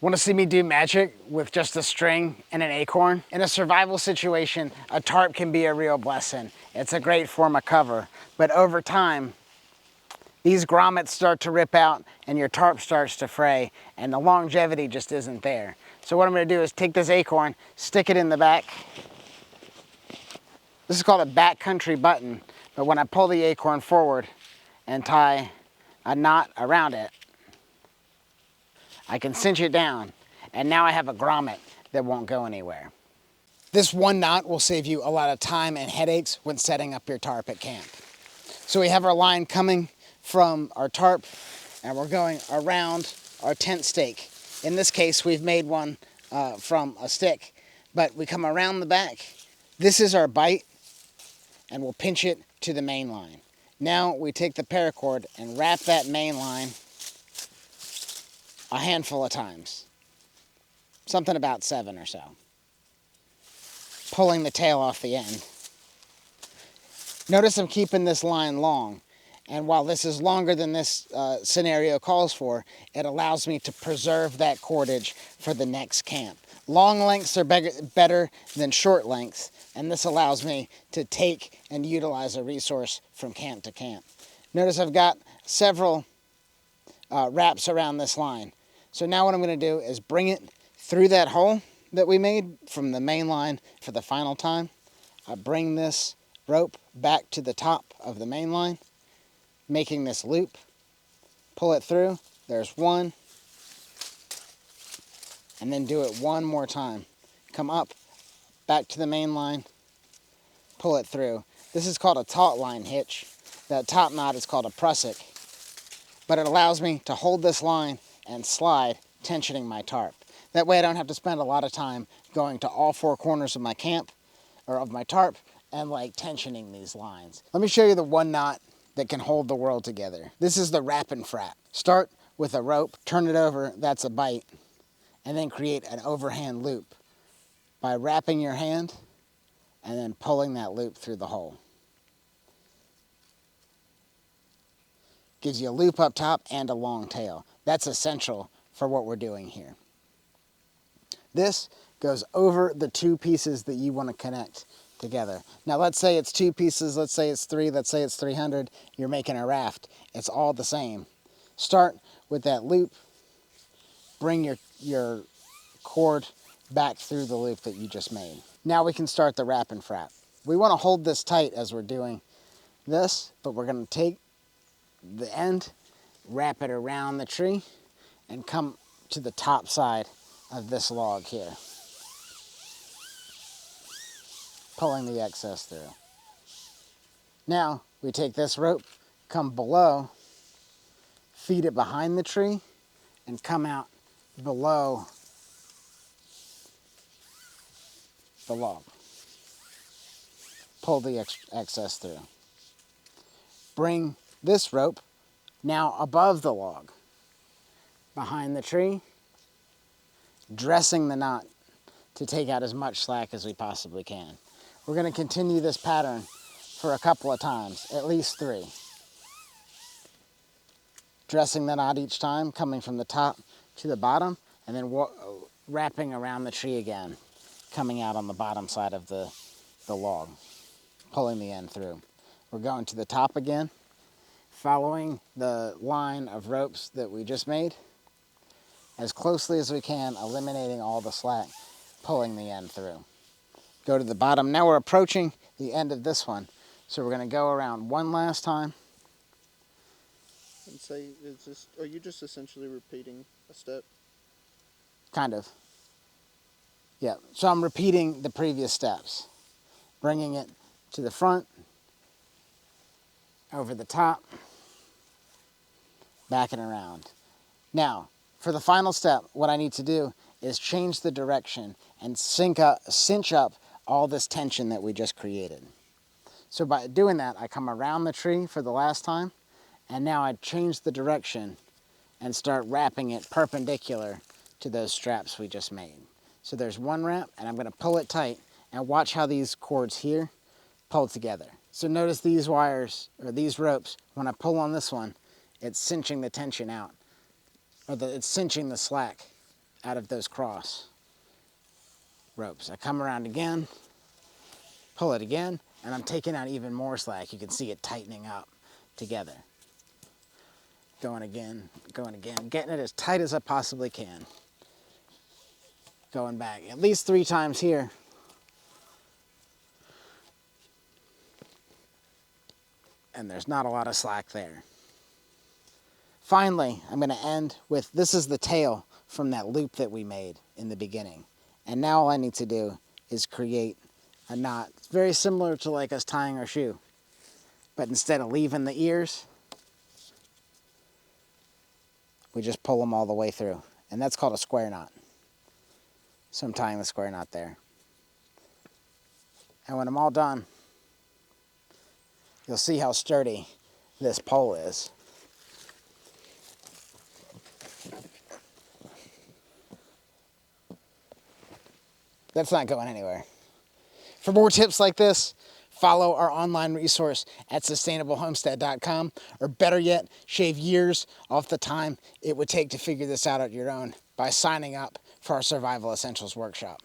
Want to see me do magic with just a string and an acorn? In a survival situation, a tarp can be a real blessing. It's a great form of cover, but over time, these grommets start to rip out and your tarp starts to fray and the longevity just isn't there. So what I'm going to do is take this acorn, stick it in the back. This is called a backcountry button, but when I pull the acorn forward and tie a knot around it, I can cinch it down, and now I have a grommet that won't go anywhere. This one knot will save you a lot of time and headaches when setting up your tarp at camp. So we have our line coming from our tarp, and we're going around our tent stake. In this case, we've made one from a stick, but we come around the back. This is our bite, and we'll pinch it to the main line. Now we take the paracord and wrap that main line a handful of times, something about 7 or so, pulling the tail off the end. Notice I'm keeping this line long, and while this is longer than this scenario calls for, it allows me to preserve that cordage for the next camp. Long lengths are better than short lengths, and this allows me to take and utilize a resource from camp to camp. Notice I've got several wraps around this line. So now what I'm going to do is bring it through that hole that we made from the main line for the final time. I bring this rope back to the top of the main line, making this loop. Pull it through. There's one. And then do it one more time. Come up, back to the main line, pull it through. This is called a Taut-line hitch. That top knot is called a prusik. But it allows me to hold this line and slide, tensioning my tarp. That way I don't have to spend a lot of time going to all 4 corners of my camp, or of my tarp, and like tensioning these lines. Let me show you the one knot that can hold the world together. This is the wrap and frap. Start with a rope, turn it over, that's a bite, and then create an overhand loop by wrapping your hand and then pulling that loop through the hole. Gives you a loop up top and a long tail. That's essential for what we're doing here. This goes over the 2 pieces that you want to connect together. Now let's say it's 2 pieces, let's say it's 3, let's say it's 300, you're making a raft. It's all the same. Start with that loop, bring your cord back through the loop that you just made. Now we can start the wrap and frap. We want to hold this tight as we're doing this, but we're going to take the end, wrap it around the tree, and come to the top side of this log here, pulling the excess through. Now we take this rope, come below, feed it behind the tree, and come out below the log. Pull the excess through. Bring this rope now above the log, behind the tree, dressing the knot to take out as much slack as we possibly can. We're going to continue this pattern for a couple of times, at least 3. Dressing the knot each time, coming from the top to the bottom, and then wrapping around the tree again, coming out on the bottom side of the log, pulling the end through. We're going to the top again, following the line of ropes that we just made as closely as we can, eliminating all the slack, pulling the end through. Go to the bottom. Now we're approaching the end of this one, so we're going to go around one last time. And say, are you just essentially repeating a step? Kind of. Yeah, so I'm repeating the previous steps, bringing it to the front, over the top, back and around. Now, for the final step, what I need to do is change the direction and cinch up all this tension that we just created. So by doing that, I come around the tree for the last time, and now I change the direction and start wrapping it perpendicular to those straps we just made. So there's one wrap, and I'm going to pull it tight, and watch how these cords here pull together. So notice these wires, or these ropes, when I pull on this one, it's cinching the tension out, or it's cinching the slack out of those cross ropes. I come around again, pull it again, and I'm taking out even more slack. You can see it tightening up together. Going again, getting it as tight as I possibly can. Going back at least 3 times here. And there's not a lot of slack there. Finally, I'm going to end with, this is the tail from that loop that we made in the beginning. And now all I need to do is create a knot. It's very similar to like us tying our shoe. But instead of leaving the ears, we just pull them all the way through. And that's called a square knot. So I'm tying the square knot there. And when I'm all done, you'll see how sturdy this pole is. That's not going anywhere. For more tips like this, follow our online resource at sustainablehomestead.com, or better yet, shave years off the time it would take to figure this out on your own by signing up for our Survival Essentials workshop.